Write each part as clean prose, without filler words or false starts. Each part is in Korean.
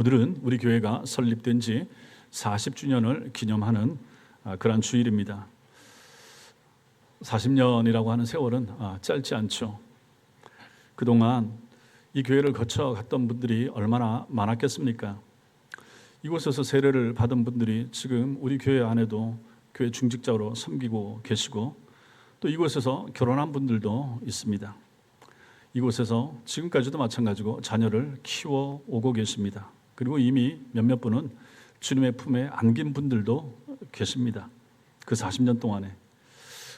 오늘은 우리 교회가 설립된 지 40주년을 기념하는 그런 주일입니다. 40년이라고 하는 세월은 짧지 않죠. 그동안 이 교회를 거쳐 갔던 분들이 얼마나 많았겠습니까? 이곳에서 세례를 받은 분들이 지금 우리 교회 안에도 교회 중직자로 섬기고 계시고, 또 이곳에서 결혼한 분들도 있습니다. 이곳에서 지금까지도 마찬가지고 자녀를 키워 오고 계십니다. 그리고 이미 몇몇 분은 주님의 품에 안긴 분들도 계십니다. 그 40년 동안에.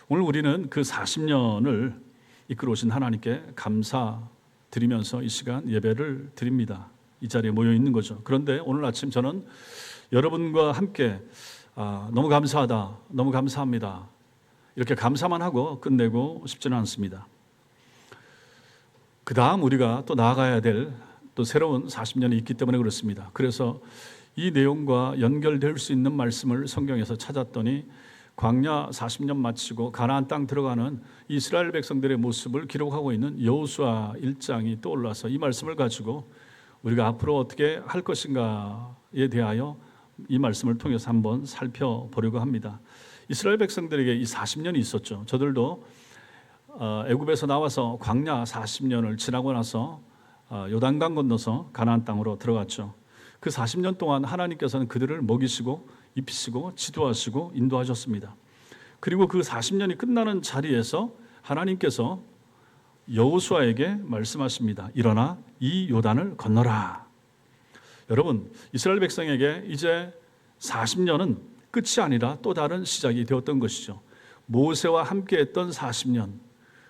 오늘 우리는 그 40년을 이끌어 오신 하나님께 감사드리면서 이 시간 예배를 드립니다. 이 자리에 모여 있는 거죠. 그런데 오늘 아침 저는 여러분과 함께 너무 감사하다, 너무 감사합니다, 이렇게 감사만 하고 끝내고 싶지는 않습니다. 그 다음 우리가 또 나아가야 될 또 새로운 40년이 있기 때문에 그렇습니다. 그래서 이 내용과 연결될 수 있는 말씀을 성경에서 찾았더니 광야 40년 마치고 가나안 땅 들어가는 이스라엘 백성들의 모습을 기록하고 있는 여호수아 1장이 떠올라서 이 말씀을 가지고 우리가 앞으로 어떻게 할 것인가에 대하여 이 말씀을 통해서 한번 살펴보려고 합니다. 이스라엘 백성들에게 이 40년이 있었죠. 저들도 애굽에서 나와서 광야 40년을 지나고 나서 요단강 건너서 가나안 땅으로 들어갔죠. 그 40년 동안 하나님께서는 그들을 먹이시고 입히시고 지도하시고 인도하셨습니다. 그리고 그 40년이 끝나는 자리에서 하나님께서 여호수아에게 말씀하십니다. 일어나 이 요단을 건너라. 여러분, 이스라엘 백성에게 이제 40년은 끝이 아니라 또 다른 시작이 되었던 것이죠. 모세와 함께 했던 40년,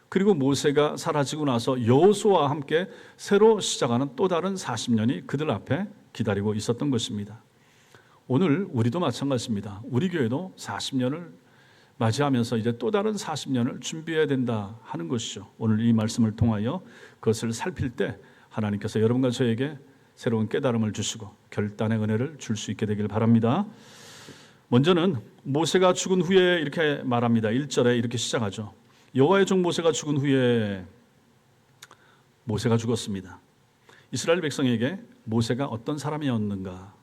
그리고 모세가 사라지고 나서 여호수아와 함께 새로 시작하는 또 다른 40년이 그들 앞에 기다리고 있었던 것입니다. 오늘 우리도 마찬가지입니다. 우리 교회도 40년을 맞이하면서 이제 또 다른 40년을 준비해야 된다 하는 것이죠. 오늘 이 말씀을 통하여 그것을 살필 때 하나님께서 여러분과 저에게 새로운 깨달음을 주시고 결단의 은혜를 줄 수 있게 되길 바랍니다. 먼저는 모세가 죽은 후에 이렇게 말합니다. 1절에 이렇게 시작하죠. 여호와의 종 모세가 죽은 후에, 모세가 죽었습니다. 이스라엘 백성에게 모세가 어떤 사람이었는가?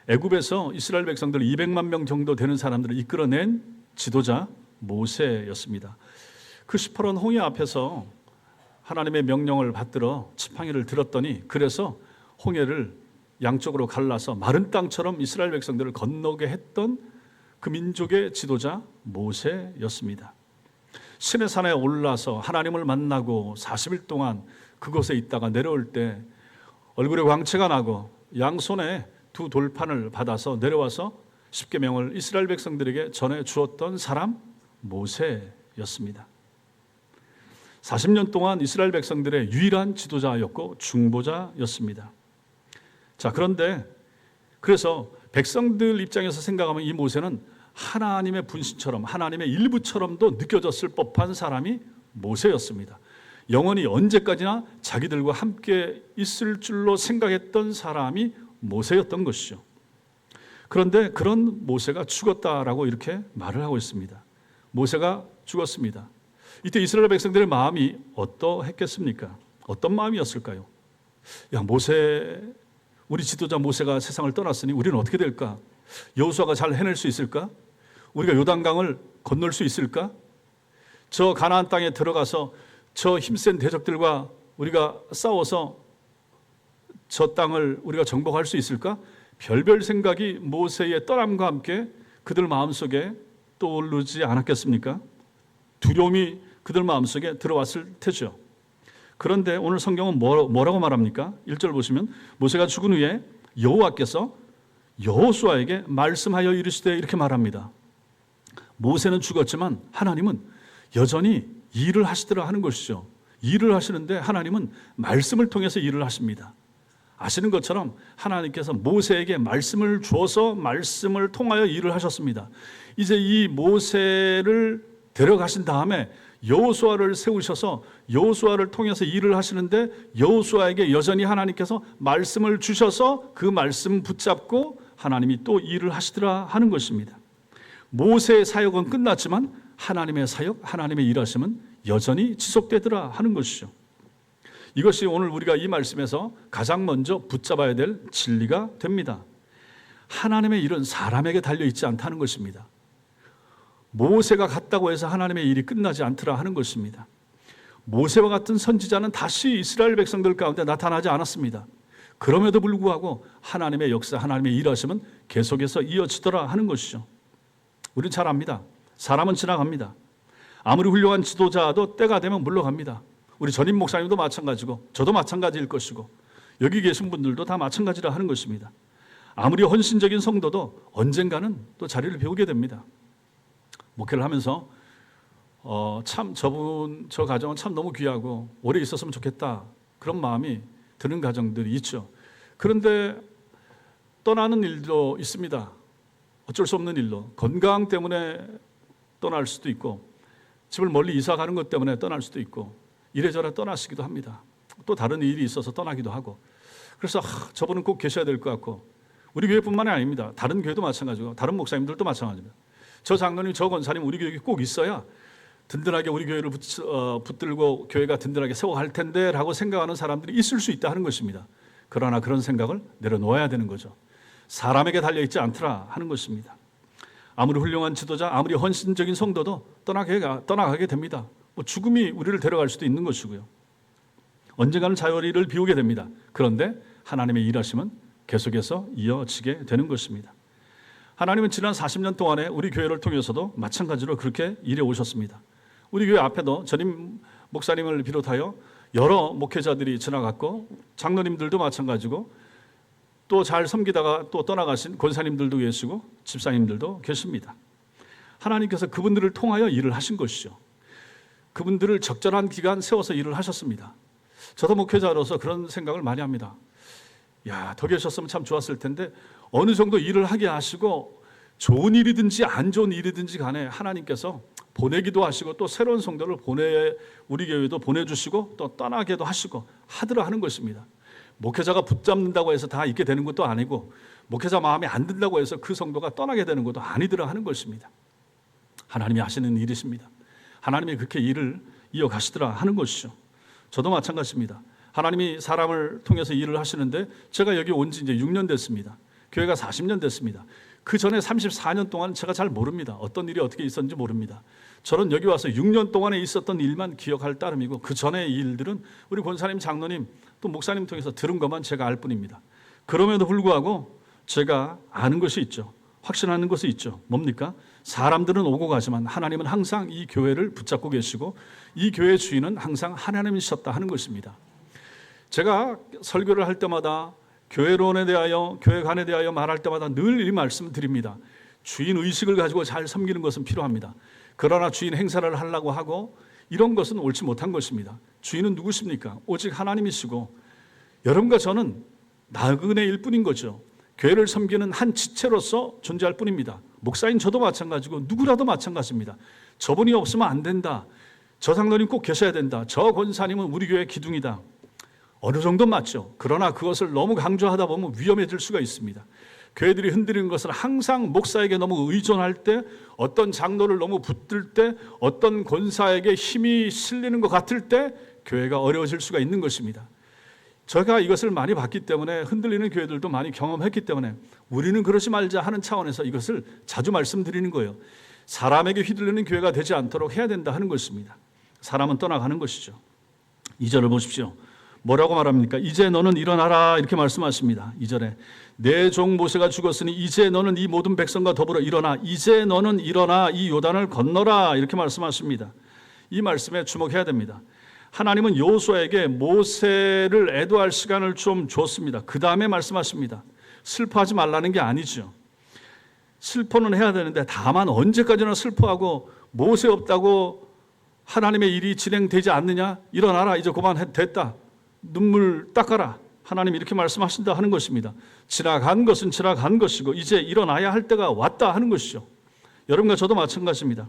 애굽에서 이스라엘 백성들 200만 명 정도 되는 사람들을 이끌어낸 지도자 모세였습니다. 그 시퍼런 홍해 앞에서 하나님의 명령을 받들어 지팡이를 들었더니, 그래서 홍해를 양쪽으로 갈라서 마른 땅처럼 이스라엘 백성들을 건너게 했던 그 민족의 지도자 모세였습니다. 시내산에 올라서 하나님을 만나고 40일 동안 그곳에 있다가 내려올 때 얼굴에 광채가 나고 양손에 두 돌판을 받아서 내려와서 십계명을 이스라엘 백성들에게 전해 주었던 사람 모세였습니다. 40년 동안 이스라엘 백성들의 유일한 지도자였고 중보자였습니다. 자, 그래서 백성들 입장에서 생각하면 이 모세는 하나님의 분신처럼, 하나님의 일부처럼도 느껴졌을 법한 사람이 모세였습니다. 영원히 언제까지나 자기들과 함께 있을 줄로 생각했던 사람이 모세였던 것이죠. 그런데 그런 모세가 죽었다라고 이렇게 말을 하고 있습니다. 모세가 죽었습니다. 이때 이스라엘 백성들의 마음이 어떠했겠습니까? 어떤 마음이었을까요? 야, 우리 지도자 모세가 세상을 떠났으니 우리는 어떻게 될까? 여호수아가 잘 해낼 수 있을까? 우리가 요단강을 건널 수 있을까? 저 가나안 땅에 들어가서 저 힘센 대적들과 우리가 싸워서 저 땅을 우리가 정복할 수 있을까? 별별 생각이 모세의 떠남과 함께 그들 마음속에 떠오르지 않았겠습니까? 두려움이 그들 마음속에 들어왔을 테죠. 그런데 오늘 성경은 뭐라고 말합니까? 1절 보시면 모세가 죽은 후에 여호와께서 여호수아에게 말씀하여 이르시되 이렇게 말합니다. 모세는 죽었지만 하나님은 여전히 일을 하시더라 하는 것이죠. 일을 하시는데 하나님은 말씀을 통해서 일을 하십니다. 아시는 것처럼 하나님께서 모세에게 말씀을 주어서 말씀을 통하여 일을 하셨습니다. 이제 이 모세를 데려가신 다음에 여호수아를 세우셔서 여호수아를 통해서 일을 하시는데, 여호수아에게 여전히 하나님께서 말씀을 주셔서 그 말씀 붙잡고 하나님이 또 일을 하시더라 하는 것입니다. 모세의 사역은 끝났지만 하나님의 사역, 하나님의 일하심은 여전히 지속되더라 하는 것이죠. 이것이 오늘 우리가 이 말씀에서 가장 먼저 붙잡아야 될 진리가 됩니다. 하나님의 일은 사람에게 달려있지 않다는 것입니다. 모세가 갔다고 해서 하나님의 일이 끝나지 않더라 하는 것입니다. 모세와 같은 선지자는 다시 이스라엘 백성들 가운데 나타나지 않았습니다. 그럼에도 불구하고 하나님의 역사, 하나님의 일하심은 계속해서 이어지더라 하는 것이죠. 우리는 잘 압니다. 사람은 지나갑니다. 아무리 훌륭한 지도자도 때가 되면 물러갑니다. 우리 전임 목사님도 마찬가지고 저도 마찬가지일 것이고 여기 계신 분들도 다 마찬가지라 하는 것입니다. 아무리 헌신적인 성도도 언젠가는 또 자리를 비우게 됩니다. 목회를 하면서 참 저 가정은 참 너무 귀하고 오래 있었으면 좋겠다 그런 마음이 드는 가정들이 있죠. 그런데 떠나는 일도 있습니다. 어쩔 수 없는 일로 건강 때문에 떠날 수도 있고 집을 멀리 이사 가는 것 때문에 떠날 수도 있고 이래저래 떠나시기도 합니다. 또 다른 일이 있어서 떠나기도 하고 그래서 저분은 꼭 계셔야 될 것 같고 우리 교회뿐만이 아닙니다. 다른 교회도 마찬가지고 다른 목사님들도 마찬가지입니다. 저 장로님, 저 권사님 우리 교회에 꼭 있어야 든든하게 우리 교회를 붙들고 교회가 든든하게 세워갈 텐데 라고 생각하는 사람들이 있을 수 있다 하는 것입니다. 그러나 그런 생각을 내려놓아야 되는 거죠. 사람에게 달려있지 않더라 하는 것입니다. 아무리 훌륭한 지도자, 아무리 헌신적인 성도도 떠나가게 됩니다. 죽음이 우리를 데려갈 수도 있는 것이고요. 언젠가는 자리를 비우게 됩니다. 그런데 하나님의 일하심은 계속해서 이어지게 되는 것입니다. 하나님은 지난 40년 동안에 우리 교회를 통해서도 마찬가지로 그렇게 일해 오셨습니다. 우리 교회 앞에도 전임 목사님을 비롯하여 여러 목회자들이 지나갔고 장로님들도 마찬가지고 또 잘 섬기다가 또 떠나가신 권사님들도 계시고 집사님들도 계십니다. 하나님께서 그분들을 통하여 일을 하신 것이죠. 그분들을 적절한 기간 세워서 일을 하셨습니다. 저도 목회자로서 그런 생각을 많이 합니다. 더 계셨으면 참 좋았을 텐데 어느 정도 일을 하게 하시고 좋은 일이든지 안 좋은 일이든지 간에 하나님께서 보내기도 하시고 또 새로운 성도를 우리 교회도 보내주시고 또 떠나게도 하시고 하더라 하는 것입니다. 목회자가 붙잡는다고 해서 다 있게 되는 것도 아니고 목회자 마음에 안 든다고 해서 그 성도가 떠나게 되는 것도 아니더라 하는 것입니다. 하나님이 하시는 일이십니다. 하나님이 그렇게 일을 이어가시더라 하는 것이죠. 저도 마찬가지입니다. 하나님이 사람을 통해서 일을 하시는데 제가 여기 온 지 이제 6년 됐습니다. 교회가 40년 됐습니다. 그 전에 34년 동안 제가 잘 모릅니다. 어떤 일이 어떻게 있었는지 모릅니다. 저는 여기 와서 6년 동안에 있었던 일만 기억할 따름이고 그 전의 일들은 우리 권사님, 장로님, 또 목사님 통해서 들은 것만 제가 알 뿐입니다. 그럼에도 불구하고 제가 아는 것이 있죠. 확신하는 것이 있죠. 뭡니까? 사람들은 오고 가지만 하나님은 항상 이 교회를 붙잡고 계시고 이 교회의 주인은 항상 하나님이셨다 하는 것입니다. 제가 설교를 할 때마다 교회론에 대하여 교회관에 대하여 말할 때마다 늘 이 말씀을 드립니다. 주인 의식을 가지고 잘 섬기는 것은 필요합니다. 그러나 주인 행사를 하려고 하고 이런 것은 옳지 못한 것입니다. 주인은 누구십니까? 오직 하나님이시고 여러분과 저는 나그네일 뿐인 거죠. 교회를 섬기는 한 지체로서 존재할 뿐입니다. 목사인 저도 마찬가지고 누구라도 마찬가지입니다. 저분이 없으면 안 된다. 저 장로님 꼭 계셔야 된다. 저 권사님은 우리 교회 기둥이다. 어느 정도 맞죠. 그러나 그것을 너무 강조하다 보면 위험해질 수가 있습니다. 교회들이 흔들리는 것은 항상 목사에게 너무 의존할 때, 어떤 장로를 너무 붙들 때, 어떤 권사에게 힘이 실리는 것 같을 때 교회가 어려워질 수가 있는 것입니다. 제가 이것을 많이 봤기 때문에 흔들리는 교회들도 많이 경험했기 때문에 우리는 그러지 말자 하는 차원에서 이것을 자주 말씀드리는 거예요. 사람에게 휘둘리는 교회가 되지 않도록 해야 된다 하는 것입니다. 사람은 떠나가는 것이죠. 2절을 보십시오. 뭐라고 말합니까? 이제 너는 일어나라 이렇게 말씀하십니다. 2절에 내 종 모세가 죽었으니 이제 너는 이 모든 백성과 더불어 일어나 이제 너는 일어나 이 요단을 건너라 이렇게 말씀하십니다. 이 말씀에 주목해야 됩니다. 하나님은 여호수아에게 모세를 애도할 시간을 좀 줬습니다. 그 다음에 말씀하십니다. 슬퍼하지 말라는 게 아니죠. 슬퍼는 해야 되는데 다만 언제까지나 슬퍼하고 모세 없다고 하나님의 일이 진행되지 않느냐? 일어나라 이제 그만됐다. 눈물 닦아라. 하나님 이렇게 말씀하신다 하는 것입니다. 지나간 것은 지나간 것이고 이제 일어나야 할 때가 왔다 하는 것이죠. 여러분과 저도 마찬가지입니다.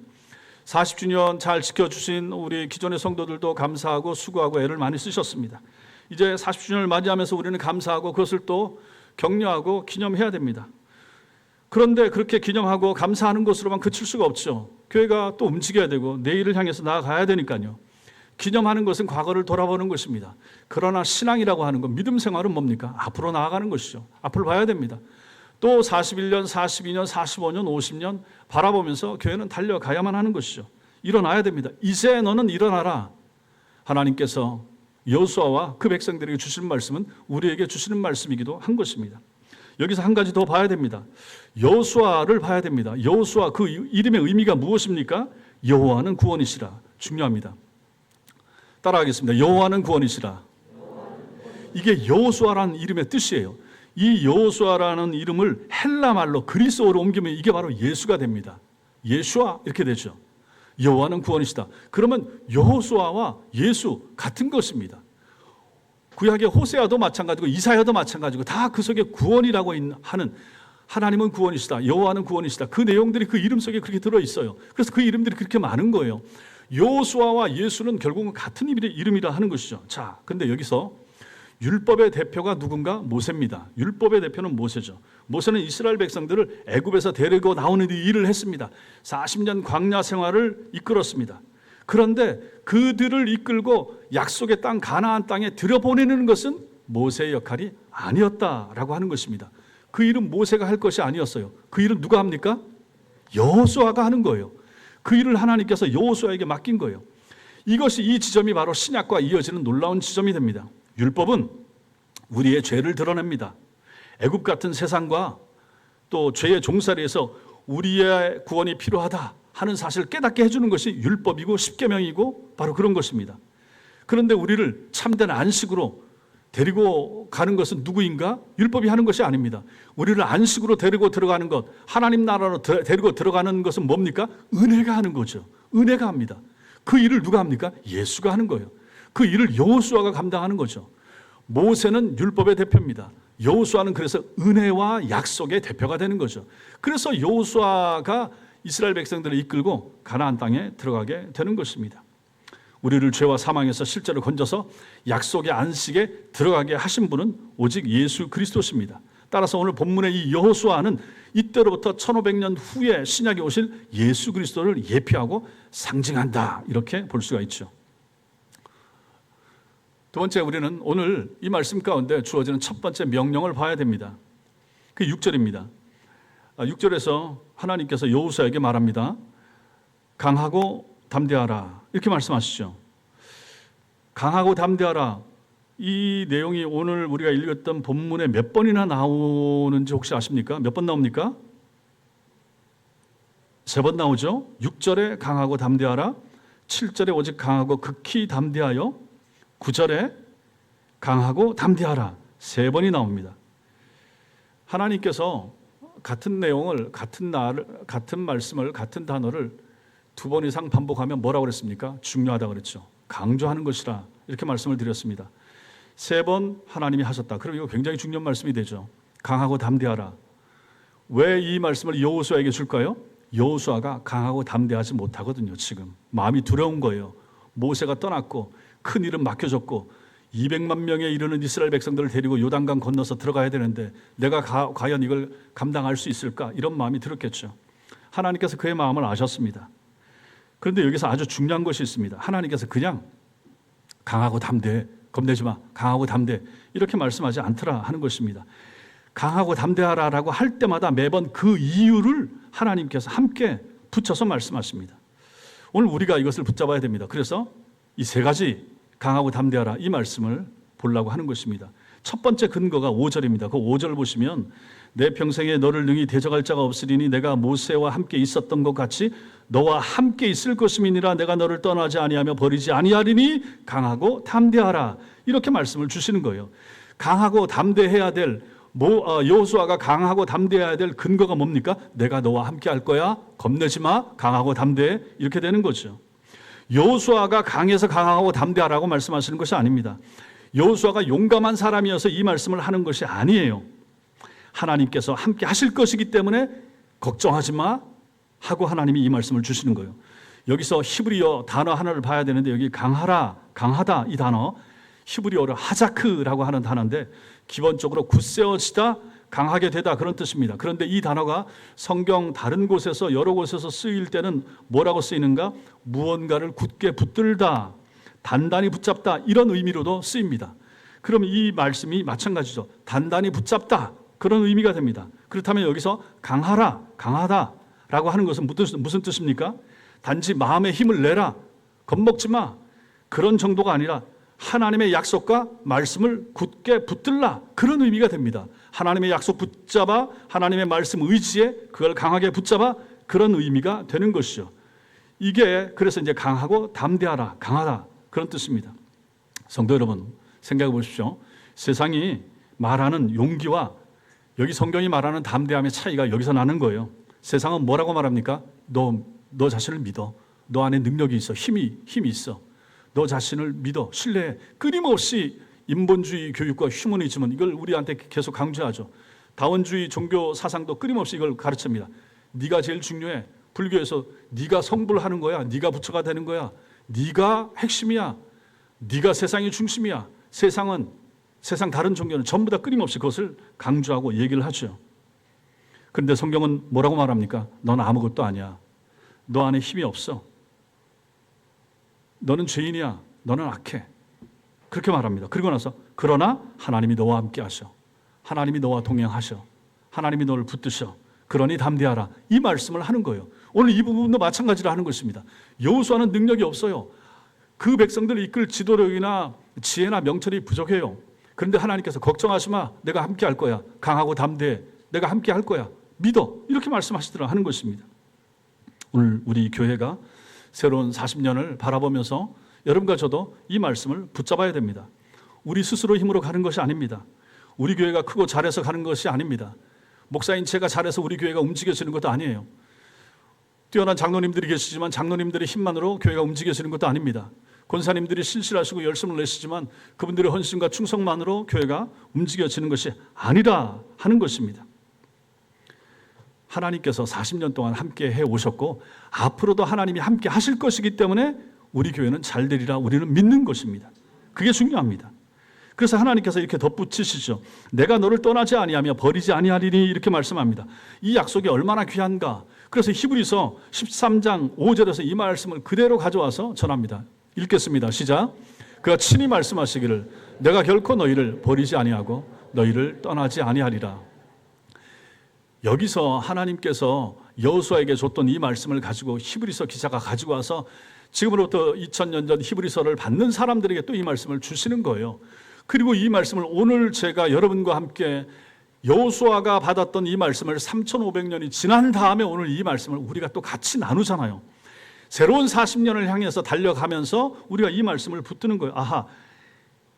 40주년 잘 지켜주신 우리 기존의 성도들도 감사하고 수고하고 애를 많이 쓰셨습니다. 이제 40주년을 맞이하면서 우리는 감사하고 그것을 또 격려하고 기념해야 됩니다. 그런데 그렇게 기념하고 감사하는 것으로만 그칠 수가 없죠. 교회가 또 움직여야 되고 내일을 향해서 나아가야 되니까요. 기념하는 것은 과거를 돌아보는 것입니다. 그러나 신앙이라고 하는 것, 믿음 생활은 뭡니까? 앞으로 나아가는 것이죠. 앞을 봐야 됩니다. 또 41년, 42년, 45년, 50년 바라보면서 교회는 달려가야만 하는 것이죠. 일어나야 됩니다. 이제 너는 일어나라. 하나님께서 여호수아와 그 백성들에게 주시는 말씀은 우리에게 주시는 말씀이기도 한 것입니다. 여기서 한 가지 더 봐야 됩니다. 여호수아를 봐야 됩니다. 여호수아, 그 이름의 의미가 무엇입니까? 여호와는 구원이시라. 중요합니다. 따라하겠습니다. 여호와는 구원이시라. 이게 여호수아라는 이름의 뜻이에요. 이 여호수아라는 이름을 헬라 말로 그리스어로 옮기면 이게 바로 예수가 됩니다. 예수아 이렇게 되죠. 여호와는 구원이시다. 그러면 여호수아와 예수 같은 것입니다. 구약의 호세아도 마찬가지고 이사야도 마찬가지고 다 그 속에 구원이라고 하는, 하나님은 구원이시다, 여호와는 구원이시다, 그 내용들이 그 이름 속에 그렇게 들어있어요. 그래서 그 이름들이 그렇게 많은 거예요. 여호수아와 예수는 결국은 같은 이름이라 하는 것이죠. 자, 근데 여기서 율법의 대표가 누군가? 모세입니다. 율법의 대표는 모세죠. 모세는 이스라엘 백성들을 애굽에서 데리고 나오는 일을 했습니다. 40년 광야 생활을 이끌었습니다. 그런데 그들을 이끌고 약속의 땅 가나안 땅에 들여보내는 것은 모세의 역할이 아니었다라고 하는 것입니다. 그 일은 모세가 할 것이 아니었어요. 그 일은 누가 합니까? 여호수아가 하는 거예요. 그 일을 하나님께서 여호수아에게 맡긴 거예요. 이것이, 이 지점이 바로 신약과 이어지는 놀라운 지점이 됩니다. 율법은 우리의 죄를 드러냅니다. 애굽 같은 세상과 또 죄의 종살이에서 우리의 구원이 필요하다 하는 사실을 깨닫게 해주는 것이 율법이고 십계명이고 바로 그런 것입니다. 그런데 우리를 참된 안식으로 데리고 가는 것은 누구인가? 율법이 하는 것이 아닙니다. 우리를 안식으로 데리고 들어가는 것, 하나님 나라로 데리고 들어가는 것은 뭡니까? 은혜가 하는 거죠. 은혜가 합니다. 그 일을 누가 합니까? 예수가 하는 거예요. 그 일을 여호수아가 감당하는 거죠. 모세는 율법의 대표입니다. 여호수아는 그래서 은혜와 약속의 대표가 되는 거죠. 그래서 여호수아가 이스라엘 백성들을 이끌고 가나안 땅에 들어가게 되는 것입니다. 우리를 죄와 사망에서 실제로 건져서 약속의 안식에 들어가게 하신 분은 오직 예수 그리스도십니다. 따라서 오늘 본문의 이 여호수아는 이때로부터 1500년 후에 신약에 오실 예수 그리스도를 예표하고 상징한다, 이렇게 볼 수가 있죠. 두 번째, 우리는 오늘 이 말씀 가운데 주어지는 첫 번째 명령을 봐야 됩니다. 그 6절입니다. 6절에서 하나님께서 여호수아에게 말합니다. 강하고 담대하라, 이렇게 말씀하시죠. 강하고 담대하라, 이 내용이 오늘 우리가 읽었던 본문에 몇 번이나 나오는지 혹시 아십니까? 몇 번 나옵니까? 3번 나오죠. 6절에 강하고 담대하라, 7절에 오직 강하고 극히 담대하여, 9절에 강하고 담대하라, 3번이 나옵니다. 하나님께서 같은 내용을, 같은 말씀을, 같은 단어를 2번 이상 반복하면 뭐라고 그랬습니까? 중요하다고 그랬죠. 강조하는 것이라, 이렇게 말씀을 드렸습니다. 3번 하나님이 하셨다. 그럼 이거 굉장히 중요한 말씀이 되죠. 강하고 담대하라. 왜 이 말씀을 여호수아에게 줄까요? 여호수아가 강하고 담대하지 못하거든요. 지금 마음이 두려운 거예요. 모세가 떠났고 큰 일은 맡겨졌고 200만 명에 이르는 이스라엘 백성들을 데리고 요단강 건너서 들어가야 되는데 내가 과연 이걸 감당할 수 있을까? 이런 마음이 들었겠죠. 하나님께서 그의 마음을 아셨습니다. 그런데 여기서 아주 중요한 것이 있습니다. 하나님께서 그냥 강하고 담대해, 겁내지 마, 강하고 담대, 이렇게 말씀하지 않더라 하는 것입니다. 강하고 담대하라라고 할 때마다 매번 그 이유를 하나님께서 함께 붙여서 말씀하십니다. 오늘 우리가 이것을 붙잡아야 됩니다. 그래서 이 3가지 강하고 담대하라, 이 말씀을 보려고 하는 것입니다. 첫 번째 근거가 5절입니다. 그 5절 보시면 내 평생에 너를 능히 대적할 자가 없으리니 내가 모세와 함께 있었던 것 같이 너와 함께 있을 것임이니라. 내가 너를 떠나지 아니하며 버리지 아니하리니 강하고 담대하라, 이렇게 말씀을 주시는 거예요. 강하고 담대해야 될, 여호수아가 강하고 담대해야 될 근거가 뭡니까? 내가 너와 함께 할 거야, 겁내지 마, 강하고 담대해, 이렇게 되는 거죠. 여호수아가 강해서 강하고 담대하라고 말씀하시는 것이 아닙니다. 여호수아가 용감한 사람이어서 이 말씀을 하는 것이 아니에요. 하나님께서 함께 하실 것이기 때문에 걱정하지 마 하고 하나님이 이 말씀을 주시는 거예요. 여기서 히브리어 단어 하나를 봐야 되는데, 여기 강하라, 강하다, 이 단어 히브리어로 하자크라고 하는 단어인데 기본적으로 굳세어지다, 강하게 되다, 그런 뜻입니다. 그런데 이 단어가 성경 다른 곳에서, 여러 곳에서 쓰일 때는 뭐라고 쓰이는가? 무언가를 굳게 붙들다, 단단히 붙잡다 이런 의미로도 쓰입니다. 그럼 이 말씀이 마찬가지죠. 단단히 붙잡다 그런 의미가 됩니다. 그렇다면 여기서 강하라, 강하다라고 하는 것은 무슨 뜻입니까? 단지 마음의 힘을 내라, 겁먹지 마 그런 정도가 아니라 하나님의 약속과 말씀을 굳게 붙들라 그런 의미가 됩니다. 하나님의 약속 붙잡아 하나님의 말씀 의지에 그걸 강하게 붙잡아 그런 의미가 되는 것이죠. 이게 그래서 이제 강하고 담대하라, 강하다 그런 뜻입니다. 성도 여러분 생각해 보십시오. 세상이 말하는 용기와 여기 성경이 말하는 담대함의 차이가 여기서 나는 거예요. 세상은 뭐라고 말합니까? 너 자신을 믿어. 너 안에 능력이 있어. 힘이 있어. 너 자신을 믿어. 신뢰해. 끊임없이 인본주의 교육과 휴머니즘은 이걸 우리한테 계속 강조하죠. 다원주의 종교 사상도 끊임없이 이걸 가르칩니다. 네가 제일 중요해. 불교에서 네가 성불하는 거야. 네가 부처가 되는 거야. 네가 핵심이야. 네가 세상의 중심이야. 세상 다른 종교는 전부 다 끊임없이 그것을 강조하고 얘기를 하죠. 그런데 성경은 뭐라고 말합니까? 넌 아무것도 아니야. 너 안에 힘이 없어. 너는 죄인이야. 너는 악해. 그렇게 말합니다. 그리고 나서 그러나 하나님이 너와 함께 하셔. 하나님이 너와 동행하셔. 하나님이 너를 붙드셔. 그러니 담대하라. 이 말씀을 하는 거예요. 오늘 이 부분도 마찬가지로 하는 것입니다. 여호수아는 능력이 없어요. 그 백성들을 이끌 지도력이나 지혜나 명철이 부족해요. 그런데 하나님께서 걱정하지 마. 내가 함께 할 거야. 강하고 담대해. 내가 함께 할 거야. 믿어. 이렇게 말씀하시더라 하는 것입니다. 오늘 우리 교회가 새로운 40년을 바라보면서 여러분과 저도 이 말씀을 붙잡아야 됩니다. 우리 스스로 힘으로 가는 것이 아닙니다. 우리 교회가 크고 잘해서 가는 것이 아닙니다. 목사인 제가 잘해서 우리 교회가 움직여지는 것도 아니에요. 뛰어난 장로님들이 계시지만 장로님들의 힘만으로 교회가 움직여지는 것도 아닙니다. 권사님들이 신실하시고 열심을 내시지만 그분들의 헌신과 충성만으로 교회가 움직여지는 것이 아니라 하는 것입니다. 하나님께서 40년 동안 함께 해오셨고 앞으로도 하나님이 함께 하실 것이기 때문에 우리 교회는 잘 되리라 우리는 믿는 것입니다. 그게 중요합니다. 그래서 하나님께서 이렇게 덧붙이시죠. 내가 너를 떠나지 아니하며 버리지 아니하리니 이렇게 말씀합니다. 이 약속이 얼마나 귀한가. 그래서 히브리서 13장 5절에서 이 말씀을 그대로 가져와서 전합니다. 읽겠습니다. 시작. 그가 친히 말씀하시기를 내가 결코 너희를 버리지 아니하고 너희를 떠나지 아니하리라. 여기서 하나님께서 여호수아에게 줬던 이 말씀을 가지고 히브리서 기자가 가지고 와서 지금으로부터 2000년 전 히브리서를 받는 사람들에게 또 이 말씀을 주시는 거예요. 그리고 이 말씀을 오늘 제가 여러분과 함께 여호수아가 받았던 이 말씀을 3500년이 지난 다음에 오늘 이 말씀을 우리가 또 같이 나누잖아요. 새로운 40년을 향해서 달려가면서 우리가 이 말씀을 붙드는 거예요. 아하,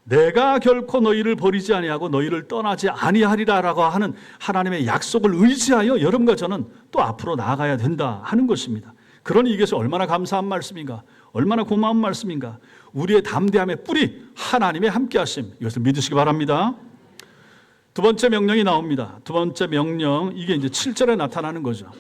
내가 결코 너희를 버리지 아니하고 너희를 떠나지 아니하리라라고 하는 하나님의 약속을 의지하여 여러분과 저는 또 앞으로 나아가야 된다 하는 것입니다. 그러니 이것이 얼마나 감사한 말씀인가, 얼마나 고마운 말씀인가. 우리의 담대함의 뿌리 하나님의 함께하심, 이것을 믿으시기 바랍니다. 두 번째 명령이 나옵니다. 두 번째 명령, 이게 이제 7절에 나타나는 거죠.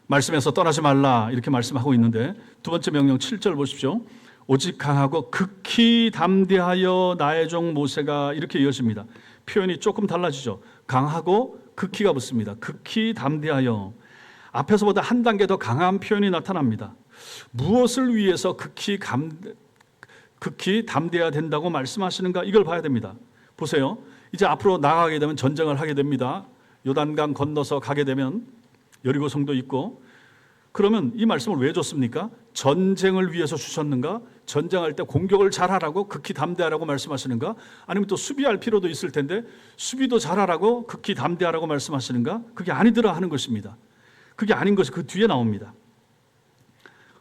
말씀에서 떠나지 말라 이렇게 말씀하고 있는데 두 번째 명령 7절 보십시오. 오직 강하고 극히 담대하여 나의 종 모세가 이렇게 이어집니다. 표현이 조금 달라지죠. 강하고 극히가 붙습니다. 극히 담대하여. 앞에서보다 한 단계 더 강한 표현이 나타납니다. 무엇을 위해서 극히 담대해야 된다고 말씀하시는가 이걸 봐야 됩니다. 보세요. 이제 앞으로 나가게 되면 전쟁을 하게 됩니다. 요단강 건너서 가게 되면 여리고성도 있고, 그러면 이 말씀을 왜 줬습니까? 전쟁을 위해서 주셨는가? 전쟁할 때 공격을 잘하라고 극히 담대하라고 말씀하시는가? 아니면 또 수비할 필요도 있을 텐데 수비도 잘하라고 극히 담대하라고 말씀하시는가? 그게 아니더라 하는 것입니다. 그게 아닌 것이 그 뒤에 나옵니다.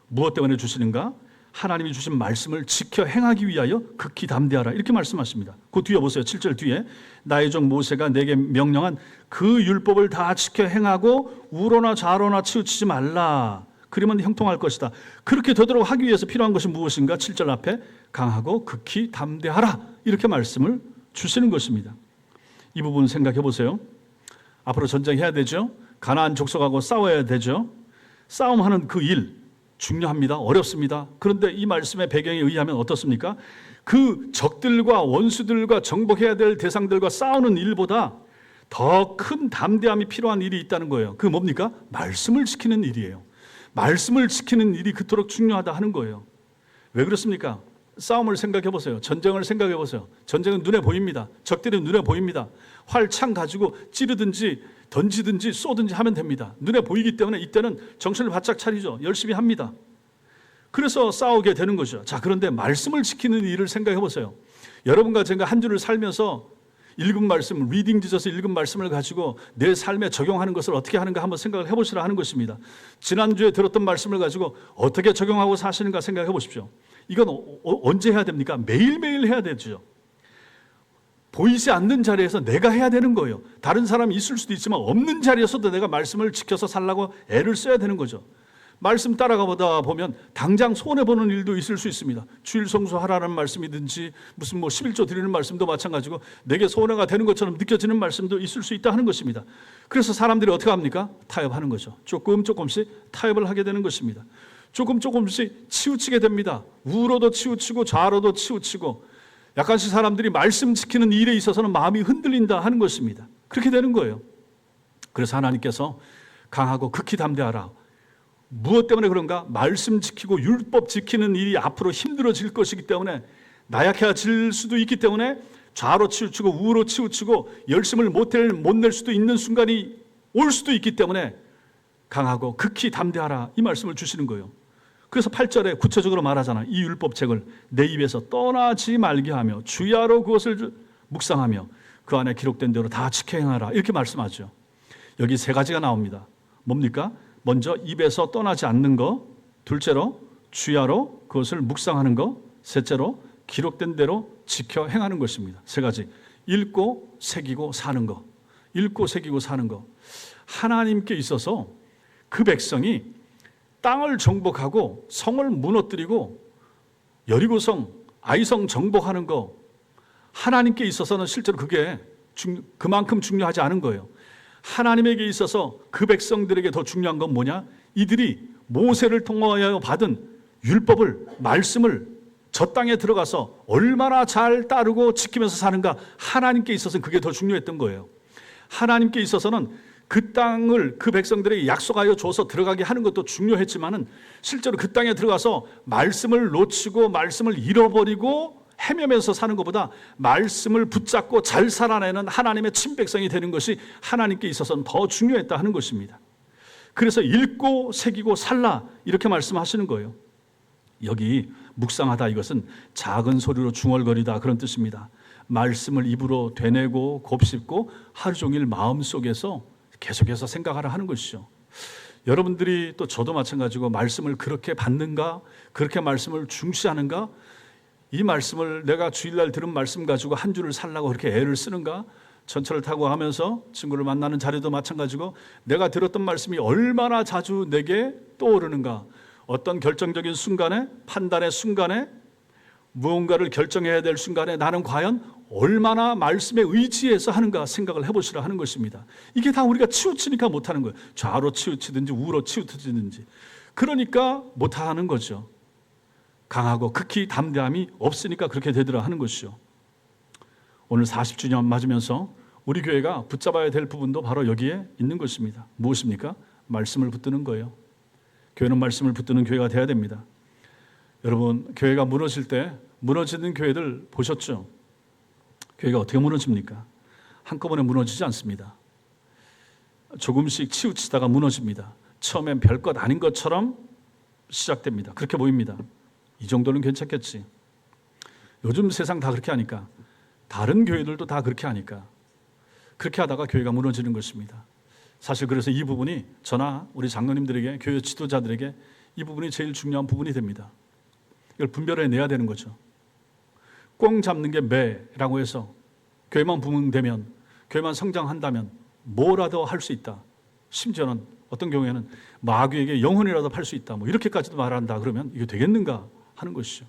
무엇 때문에 주시는가? 하나님이 주신 말씀을 지켜 행하기 위하여 극히 담대하라 이렇게 말씀하십니다. 그 뒤에 보세요. 7절 뒤에 나의 종 모세가 내게 명령한 그 율법을 다 지켜 행하고 우로나 좌로나 치우치지 말라. 그러면 형통할 것이다. 그렇게 되도록 하기 위해서 필요한 것이 무엇인가? 7절 앞에 강하고 극히 담대하라 이렇게 말씀을 주시는 것입니다. 이 부분 생각해 보세요. 앞으로 전쟁해야 되죠. 가나안 족속하고 싸워야 되죠. 싸움하는 그 일 중요합니다. 어렵습니다. 그런데 이 말씀의 배경에 의하면 어떻습니까? 그 적들과 원수들과 정복해야 될 대상들과 싸우는 일보다 더 큰 담대함이 필요한 일이 있다는 거예요. 그게 뭡니까? 말씀을 지키는 일이에요. 말씀을 지키는 일이 그토록 중요하다 하는 거예요. 왜 그렇습니까? 싸움을 생각해 보세요. 전쟁을 생각해 보세요. 전쟁은 눈에 보입니다. 적들이 눈에 보입니다. 활, 창 가지고 찌르든지 던지든지 쏘든지 하면 됩니다. 눈에 보이기 때문에 이때는 정신을 바짝 차리죠. 열심히 합니다. 그래서 싸우게 되는 거죠. 자, 그런데 말씀을 지키는 일을 생각해 보세요. 여러분과 제가 한 주를 살면서 읽은 말씀, 리딩 지저스 읽은 말씀을 가지고 내 삶에 적용하는 것을 어떻게 하는가 한번 생각을 해보시라 하는 것입니다. 지난주에 들었던 말씀을 가지고 어떻게 적용하고 사시는가 생각해 보십시오. 이건 언제 해야 됩니까? 매일매일 해야 되죠. 보이지 않는 자리에서 내가 해야 되는 거예요. 다른 사람이 있을 수도 있지만 없는 자리에서도 내가 말씀을 지켜서 살라고 애를 써야 되는 거죠. 말씀 따라가 보다 보면 당장 손해보는 일도 있을 수 있습니다. 주일 성수하라는 말씀이든지 무슨 11조 드리는 말씀도 마찬가지고 내게 손해가 되는 것처럼 느껴지는 말씀도 있을 수 있다 하는 것입니다. 그래서 사람들이 어떻게 합니까? 타협하는 거죠. 조금씩 타협을 하게 되는 것입니다. 조금씩 치우치게 됩니다. 우로도 치우치고 좌로도 치우치고 약간씩 사람들이 말씀 지키는 일에 있어서는 마음이 흔들린다 하는 것입니다. 그렇게 되는 거예요. 그래서 하나님께서 강하고 극히 담대하라. 무엇 때문에 그런가? 말씀 지키고 율법 지키는 일이 앞으로 힘들어질 것이기 때문에 나약해질 수도 있기 때문에 좌로 치우치고 우로 치우치고 열심을 못 낼 수도 있는 순간이 올 수도 있기 때문에 강하고 극히 담대하라 이 말씀을 주시는 거예요. 그래서 8절에 구체적으로 말하잖아요. 이 율법책을 내 입에서 떠나지 말게 하며 주야로 그것을 묵상하며 그 안에 기록된 대로 다 지켜 행하라 이렇게 말씀하죠. 여기 세 가지가 나옵니다. 뭡니까? 먼저 입에서 떠나지 않는 거, 둘째로 주야로 그것을 묵상하는 거, 셋째로 기록된 대로 지켜 행하는 것입니다. 세 가지. 읽고 새기고 사는 거. 읽고 새기고 사는 거. 하나님께 있어서 그 백성이 땅을 정복하고 성을 무너뜨리고 여리고성, 아이성 정복하는 거 하나님께 있어서는 실제로 그게 그만큼 중요하지 않은 거예요. 하나님에게 있어서 그 백성들에게 더 중요한 건 뭐냐? 이들이 모세를 통하여 받은 율법을, 말씀을 저 땅에 들어가서 얼마나 잘 따르고 지키면서 사는가 하나님께 있어서는 그게 더 중요했던 거예요. 하나님께 있어서는 그 땅을 그 백성들에게 약속하여 줘서 들어가게 하는 것도 중요했지만은 실제로 그 땅에 들어가서 말씀을 놓치고 말씀을 잃어버리고 헤매면서 사는 것보다 말씀을 붙잡고 잘 살아내는 하나님의 친백성이 되는 것이 하나님께 있어서는 더 중요했다 하는 것입니다. 그래서 읽고 새기고 살라 이렇게 말씀하시는 거예요. 여기 묵상하다 이것은 작은 소리로 중얼거리다 그런 뜻입니다. 말씀을 입으로 되뇌고 곱씹고 하루 종일 마음속에서 계속해서 생각하라 하는 것이죠. 여러분들이 또 저도 마찬가지고 말씀을 그렇게 받는가? 그렇게 말씀을 중시하는가? 이 말씀을 내가 주일날 들은 말씀 가지고 한 주를 살라고 그렇게 애를 쓰는가? 전철을 타고 가면서 친구를 만나는 자리도 마찬가지고 내가 들었던 말씀이 얼마나 자주 내게 떠오르는가? 어떤 결정적인 순간에, 판단의 순간에, 무언가를 결정해야 될 순간에 나는 과연 얼마나 말씀에 의지해서 하는가 생각을 해보시라 하는 것입니다. 이게 다 우리가 치우치니까 못하는 거예요. 좌로 치우치든지 우로 치우치든지. 그러니까 못하는 거죠. 강하고 극히 담대함이 없으니까 그렇게 되더라 하는 것이죠. 오늘 40주년 맞으면서 우리 교회가 붙잡아야 될 부분도 바로 여기에 있는 것입니다. 무엇입니까? 말씀을 붙드는 거예요. 교회는 말씀을 붙드는 교회가 돼야 됩니다. 여러분, 교회가 무너질 때 무너지는 교회들 보셨죠? 교회가 어떻게 무너집니까? 한꺼번에 무너지지 않습니다. 조금씩 치우치다가 무너집니다. 처음엔 별것 아닌 것처럼 시작됩니다. 그렇게 보입니다. 이 정도는 괜찮겠지. 요즘 세상 다 그렇게 하니까, 다른 교회들도 다 그렇게 하니까 그렇게 하다가 교회가 무너지는 것입니다. 사실 그래서 이 부분이 저나 우리 장로님들에게, 교회 지도자들에게 이 부분이 제일 중요한 부분이 됩니다. 이걸 분별해내야 되는 거죠. 꽁 잡는 게 매라고 해서 교회만 부흥되면, 교회만 성장한다면 뭐라도 할 수 있다. 심지어는 어떤 경우에는 마귀에게 영혼이라도 팔 수 있다. 이렇게까지도 말한다. 그러면 이게 되겠는가 하는 것이죠.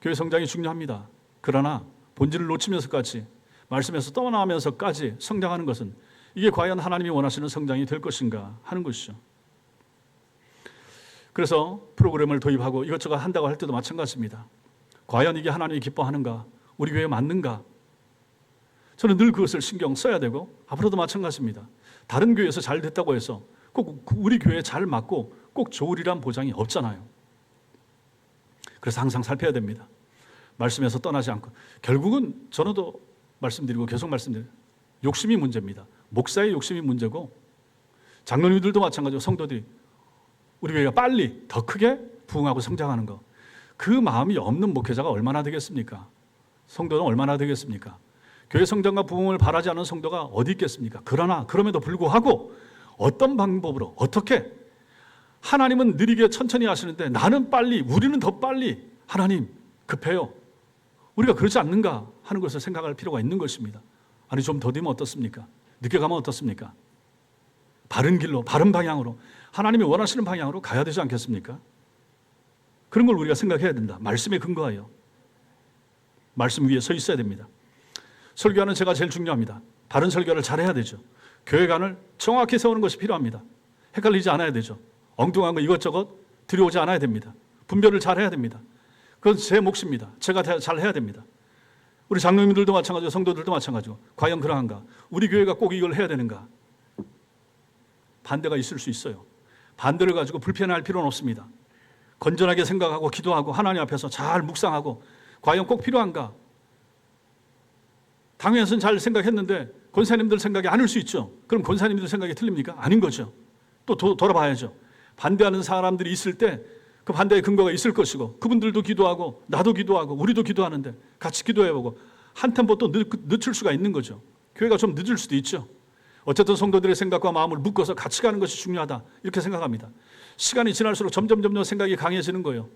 교회 성장이 중요합니다. 그러나 본질을 놓치면서까지, 말씀에서 떠나면서까지 성장하는 것은 이게 과연 하나님이 원하시는 성장이 될 것인가 하는 것이죠. 그래서 프로그램을 도입하고 이것저것 한다고 할 때도 마찬가지입니다. 과연 이게 하나님이 기뻐하는가? 우리 교회에 맞는가? 저는 늘 그것을 신경 써야 되고, 앞으로도 마찬가지입니다. 다른 교회에서 잘 됐다고 해서 꼭 우리 교회에 잘 맞고 꼭 좋으리란 보장이 없잖아요. 그래서 항상 살펴야 됩니다. 말씀에서 떠나지 않고. 결국은 저도 말씀드리고 계속 말씀드려요. 욕심이 문제입니다. 목사의 욕심이 문제고, 장로님들도 마찬가지고, 성도들이 우리 교회가 빨리 더 크게 부흥하고 성장하는 것, 그 마음이 없는 목회자가 얼마나 되겠습니까? 성도는 얼마나 되겠습니까? 교회 성장과 부흥을 바라지 않는 성도가 어디 있겠습니까? 그러나 그럼에도 불구하고 어떤 방법으로 어떻게, 하나님은 느리게 천천히 하시는데 나는 빨리, 우리는 더 빨리, 하나님 급해요, 우리가 그러지 않는가 하는 것을 생각할 필요가 있는 것입니다. 아니 좀 더디면 어떻습니까? 늦게 가면 어떻습니까? 바른 길로, 바른 방향으로, 하나님이 원하시는 방향으로 가야 되지 않겠습니까? 그런 걸 우리가 생각해야 된다. 말씀에 근거하여 말씀 위에 서 있어야 됩니다. 설교하는 제가 제일 중요합니다. 바른 설교를 잘해야 되죠. 교회관을 정확히 세우는 것이 필요합니다. 헷갈리지 않아야 되죠. 엉뚱한 거 이것저것 들여오지 않아야 됩니다. 분별을 잘해야 됩니다. 그건 제 몫입니다. 제가 잘해야 됩니다. 우리 장로님들도 마찬가지고 성도들도 마찬가지고. 과연 그러한가? 우리 교회가 꼭 이걸 해야 되는가? 반대가 있을 수 있어요. 반대를 가지고 불편해할 필요는 없습니다. 건전하게 생각하고 기도하고 하나님 앞에서 잘 묵상하고, 과연 꼭 필요한가? 당연히 잘 생각했는데 권사님들 생각이 아닐 수 있죠. 그럼 권사님들 생각이 틀립니까? 아닌 거죠. 또 돌아봐야죠. 반대하는 사람들이 있을 때 그 반대의 근거가 있을 것이고, 그분들도 기도하고 나도 기도하고 우리도 기도하는데 같이 기도해보고 한 템포 또 늦출 수가 있는 거죠. 교회가 좀 늦을 수도 있죠. 어쨌든 성도들의 생각과 마음을 묶어서 같이 가는 것이 중요하다, 이렇게 생각합니다. 시간이 지날수록 점점 생각이 강해지는 거예요.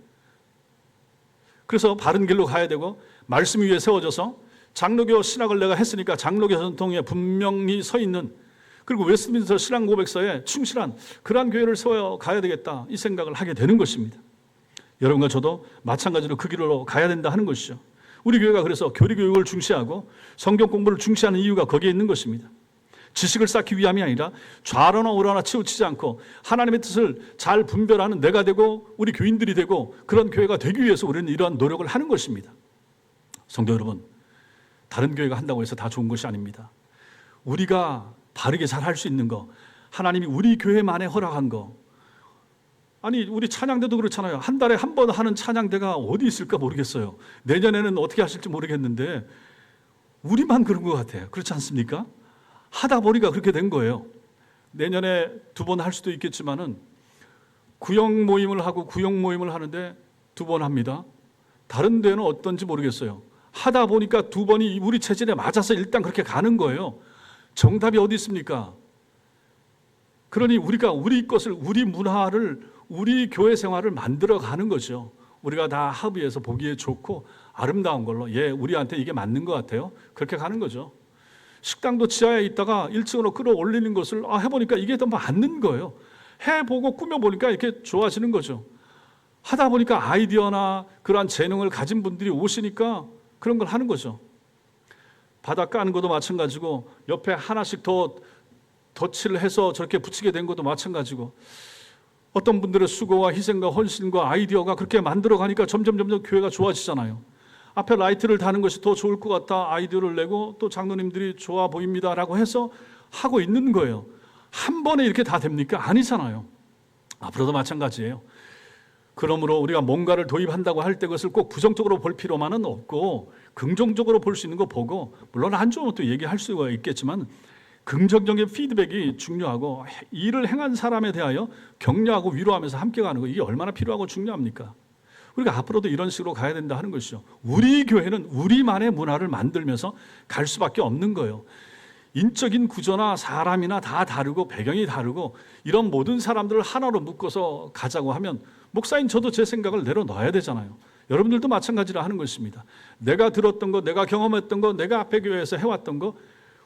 그래서 바른 길로 가야 되고, 말씀 위에 세워져서 장로교 신학을 내가 했으니까 장로교 전통에 분명히 서 있는, 그리고 웨스트민스터 신앙 고백서에 충실한 그러한 교회를 세워 가야 되겠다, 이 생각을 하게 되는 것입니다. 여러분과 저도 마찬가지로 그 길로 가야 된다 하는 것이죠. 우리 교회가 그래서 교리 교육을 중시하고 성경 공부를 중시하는 이유가 거기에 있는 것입니다. 지식을 쌓기 위함이 아니라 좌로나 우로나 치우치지 않고 하나님의 뜻을 잘 분별하는 내가 되고 우리 교인들이 되고, 그런 교회가 되기 위해서 우리는 이러한 노력을 하는 것입니다. 성도 여러분, 다른 교회가 한다고 해서 다 좋은 것이 아닙니다. 우리가 바르게 잘 할 수 있는 거, 하나님이 우리 교회만에 허락한 거. 아니 우리 찬양대도 그렇잖아요. 한 달에 한 번 하는 찬양대가 어디 있을까 모르겠어요. 내년에는 어떻게 하실지 모르겠는데 우리만 그런 것 같아요. 그렇지 않습니까? 하다 보니까 그렇게 된 거예요. 내년에 2번 할 수도 있겠지만은 구역 모임을 하고 구역 모임을 하는데 2번 합니다. 다른 데는 어떤지 모르겠어요. 하다 보니까 2번이 우리 체질에 맞아서 일단 그렇게 가는 거예요. 정답이 어디 있습니까? 그러니 우리가 우리 것을, 우리 문화를, 우리 교회 생활을 만들어 가는 거죠. 우리가 다 합의해서 보기에 좋고 아름다운 걸로, 우리한테 이게 맞는 것 같아요, 그렇게 가는 거죠. 식당도 지하에 있다가 1층으로 끌어올리는 것을 해보니까 이게 더 맞는 거예요. 해보고 꾸며보니까 이렇게 좋아지는 거죠. 하다 보니까 아이디어나 그러한 재능을 가진 분들이 오시니까 그런 걸 하는 거죠. 바닥 까는 것도 마찬가지고, 옆에 하나씩 더 덧칠을 해서 저렇게 붙이게 된 것도 마찬가지고, 어떤 분들의 수고와 희생과 헌신과 아이디어가 그렇게 만들어 가니까 점점 교회가 좋아지잖아요. 앞에 라이트를 다는 것이 더 좋을 것 같다 아이디어를 내고, 또 장로님들이 좋아 보입니다라고 해서 하고 있는 거예요. 한 번에 이렇게 다 됩니까? 아니잖아요. 앞으로도 마찬가지예요. 그러므로 우리가 뭔가를 도입한다고 할 때 그것을 꼭 부정적으로 볼 필요만은 없고, 긍정적으로 볼 수 있는 거 보고, 물론 안 좋은 것도 얘기할 수가 있겠지만 긍정적인 피드백이 중요하고, 일을 행한 사람에 대하여 격려하고 위로하면서 함께 가는 거, 이게 얼마나 필요하고 중요합니까? 우리가 앞으로도 이런 식으로 가야 된다 하는 것이죠. 우리 교회는 우리만의 문화를 만들면서 갈 수밖에 없는 거예요. 인적인 구조나 사람이나 다 다르고 배경이 다르고, 이런 모든 사람들을 하나로 묶어서 가자고 하면 목사인 저도 제 생각을 내려놔야 되잖아요. 여러분들도 마찬가지라 하는 것입니다. 내가 들었던 거, 내가 경험했던 거, 내가 앞에 교회에서 해왔던 거,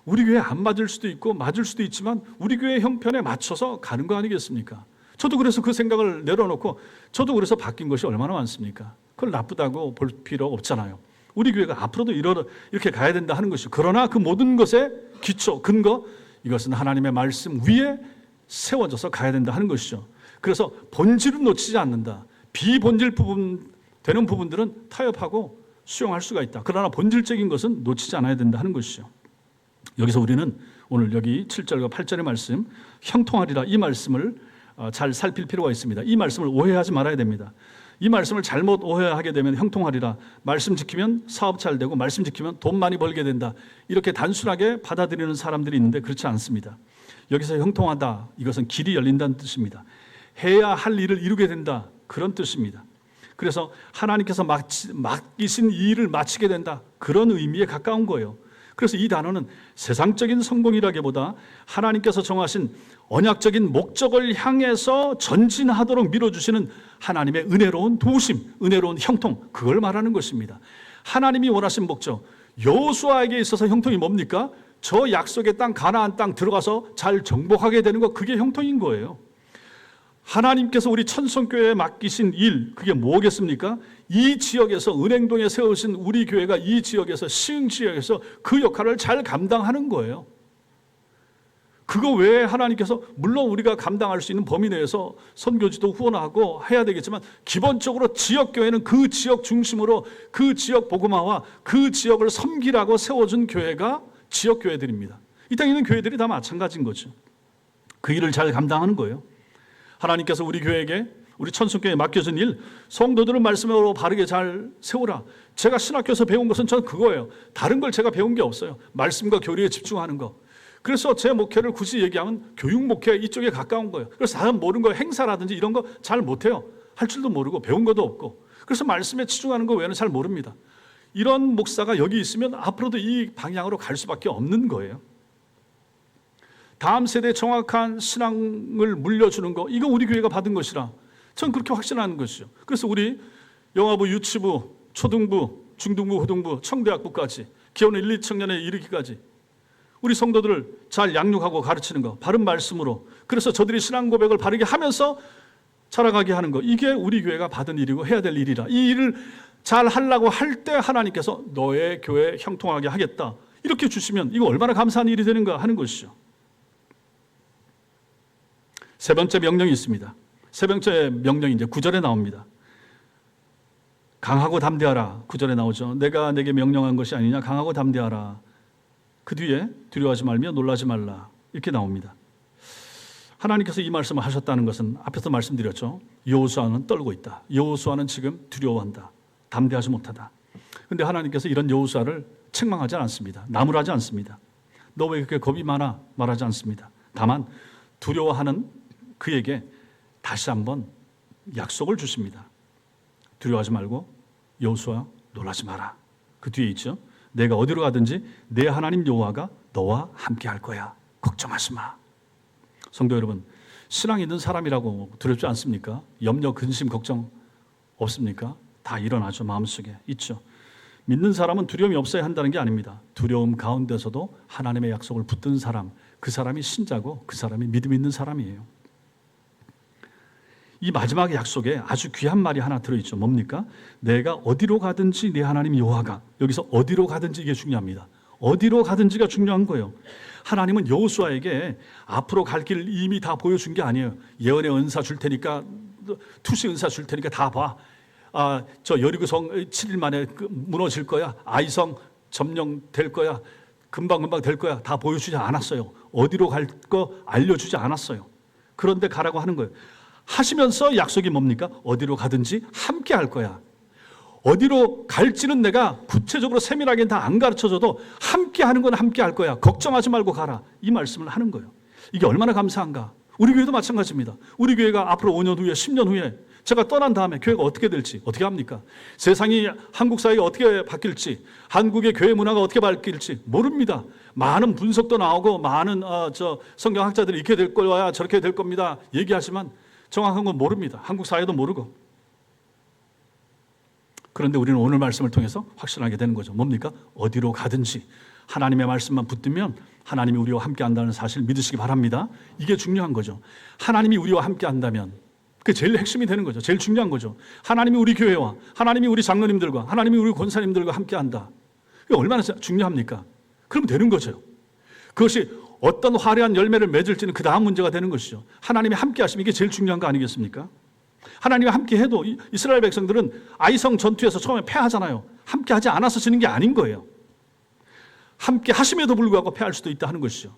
우리 교회에 안 맞을 수도 있고 맞을 수도 있지만 우리 교회 형편에 맞춰서 가는 거 아니겠습니까? 저도 그래서 그 생각을 내려놓고, 저도 그래서 바뀐 것이 얼마나 많습니까? 그걸 나쁘다고 볼 필요 없잖아요. 우리 교회가 앞으로도 이렇게 가야 된다 하는 것이죠. 그러나 그 모든 것의 기초, 근거, 이것은 하나님의 말씀 위에 세워져서 가야 된다 하는 것이죠. 그래서 본질은 놓치지 않는다. 비본질 되는 부분들은 타협하고 수용할 수가 있다. 그러나 본질적인 것은 놓치지 않아야 된다 하는 것이죠. 여기서 우리는 오늘 여기 7절과 8절의 말씀, 형통하리라, 이 말씀을 잘 살필 필요가 있습니다. 이 말씀을 오해하지 말아야 됩니다. 이 말씀을 잘못 오해하게 되면 형통하리라. 말씀 지키면 사업 잘 되고 말씀 지키면 돈 많이 벌게 된다. 이렇게 단순하게 받아들이는 사람들이 있는데 그렇지 않습니다. 여기서 형통하다, 이것은 길이 열린다는 뜻입니다. 해야 할 일을 이루게 된다, 그런 뜻입니다. 그래서 하나님께서 맡기신 이 일을 마치게 된다, 그런 의미에 가까운 거예요. 그래서 이 단어는 세상적인 성공이라기보다 하나님께서 정하신 언약적인 목적을 향해서 전진하도록 밀어주시는 하나님의 은혜로운 도우심, 은혜로운 형통, 그걸 말하는 것입니다. 하나님이 원하신 목적, 여호수아에게 있어서 형통이 뭡니까? 저 약속의 땅, 가나안 땅 들어가서 잘 정복하게 되는 것, 그게 형통인 거예요. 하나님께서 우리 천성교회에 맡기신 일, 그게 뭐겠습니까? 이 지역에서, 은행동에 세우신 우리 교회가 이 지역에서, 시흥 지역에서 그 역할을 잘 감당하는 거예요. 그거 외에 하나님께서, 물론 우리가 감당할 수 있는 범위 내에서 선교지도 후원하고 해야 되겠지만, 기본적으로 지역교회는 그 지역 중심으로 그 지역 복음화와 그 지역을 섬기라고 세워준 교회가 지역교회들입니다. 이 땅에 있는 교회들이 다 마찬가지인 거죠. 그 일을 잘 감당하는 거예요. 하나님께서 우리 교회에게, 우리 천성교회에 맡겨진 일, 성도들을 말씀으로 바르게 잘 세우라. 제가 신학교에서 배운 것은 저는 그거예요. 다른 걸 제가 배운 게 없어요. 말씀과 교리에 집중하는 거. 그래서 제 목회를 굳이 얘기하면 교육 목회 이쪽에 가까운 거예요. 그래서 다른 모르는 거, 행사라든지 이런 거 잘 못해요. 할 줄도 모르고 배운 것도 없고. 그래서 말씀에 치중하는 거 외에는 잘 모릅니다. 이런 목사가 여기 있으면 앞으로도 이 방향으로 갈 수밖에 없는 거예요. 다음 세대에 정확한 신앙을 물려주는 거, 이거 우리 교회가 받은 것이라 전 그렇게 확신하는 것이죠. 그래서 우리 영화부, 유치부, 초등부, 중등부, 고등부, 청대학부까지 기원 1, 2청년에 이르기까지 우리 성도들을 잘 양육하고 가르치는 거, 바른 말씀으로, 그래서 저들이 신앙 고백을 바르게 하면서 자라가게 하는 거, 이게 우리 교회가 받은 일이고 해야 될 일이라. 이 일을 잘 하려고 할 때 하나님께서 너의 교회 형통하게 하겠다, 이렇게 주시면 이거 얼마나 감사한 일이 되는가 하는 것이죠. 세 번째 명령이 있습니다. 세 번째 명령이 이제 9절에 나옵니다. 강하고 담대하라. 9절에 나오죠. 내가 내게 명령한 것이 아니냐. 강하고 담대하라. 그 뒤에 두려워하지 말며 놀라지 말라. 이렇게 나옵니다. 하나님께서 이 말씀을 하셨다는 것은 앞에서 말씀드렸죠. 여호수아는 떨고 있다. 여호수아는 지금 두려워한다. 담대하지 못하다. 그런데 하나님께서 이런 여호수아를 책망하지 않습니다. 나무라지 않습니다. 너 왜 그렇게 겁이 많아? 말하지 않습니다. 다만 두려워하는 그에게 다시 한번 약속을 주십니다. 두려워하지 말고 여호수아 놀라지 마라. 그 뒤에 있죠. 내가 어디로 가든지 내 하나님 여호와가 너와 함께 할 거야. 걱정하지 마. 성도 여러분, 신앙 있는 사람이라고 두렵지 않습니까? 염려, 근심, 걱정 없습니까? 다 일어나죠. 마음속에 있죠. 믿는 사람은 두려움이 없어야 한다는 게 아닙니다. 두려움 가운데서도 하나님의 약속을 붙든 사람, 그 사람이 신자고 그 사람이 믿음 있는 사람이에요. 이 마지막 약속에 아주 귀한 말이 하나 들어있죠. 뭡니까? 내가 어디로 가든지 내 하나님 여호와가. 여기서 어디로 가든지 이게 중요합니다. 어디로 가든지가 중요한 거예요. 하나님은 여호수아에게 앞으로 갈 길 이미 다 보여준 게 아니에요. 예언의 은사 줄 테니까, 투시 은사 줄 테니까 다 봐. 저 여리고성 7일 만에 무너질 거야. 아이성 점령될 거야. 금방금방 될 거야. 다 보여주지 않았어요. 어디로 갈 거 알려주지 않았어요. 그런데 가라고 하는 거예요. 하시면서 약속이 뭡니까? 어디로 가든지 함께 할 거야. 어디로 갈지는 내가 구체적으로 세밀하게 다 안 가르쳐줘도 함께 하는 건 함께 할 거야. 걱정하지 말고 가라. 이 말씀을 하는 거예요. 이게 얼마나 감사한가. 우리 교회도 마찬가지입니다. 우리 교회가 앞으로 5년 후에 10년 후에 제가 떠난 다음에 교회가 어떻게 될지 어떻게 합니까? 세상이, 한국 사회가 어떻게 바뀔지, 한국의 교회 문화가 어떻게 바뀔지 모릅니다. 많은 분석도 나오고 많은 성경학자들이 이렇게 될 거야 저렇게 될 겁니다 얘기하지만 정확한 건 모릅니다. 한국 사회도 모르고. 그런데 우리는 오늘 말씀을 통해서 확신하게 되는 거죠. 뭡니까? 어디로 가든지 하나님의 말씀만 붙들면 하나님이 우리와 함께 한다는 사실 믿으시기 바랍니다. 이게 중요한 거죠. 하나님이 우리와 함께 한다면 그게 제일 핵심이 되는 거죠. 제일 중요한 거죠. 하나님이 우리 교회와 하나님이 우리 장로님들과 하나님이 우리 권사님들과 함께 한다. 이게 얼마나 중요합니까? 그러면 되는 거죠. 그것이 어떤 화려한 열매를 맺을지는 그 다음 문제가 되는 것이죠. 하나님이 함께 하시면 이게 제일 중요한 거 아니겠습니까? 하나님이 함께 해도 이스라엘 백성들은 아이성 전투에서 처음에 패하잖아요. 함께 하지 않아서 지는 게 아닌 거예요. 함께 하심에도 불구하고 패할 수도 있다 하는 것이죠.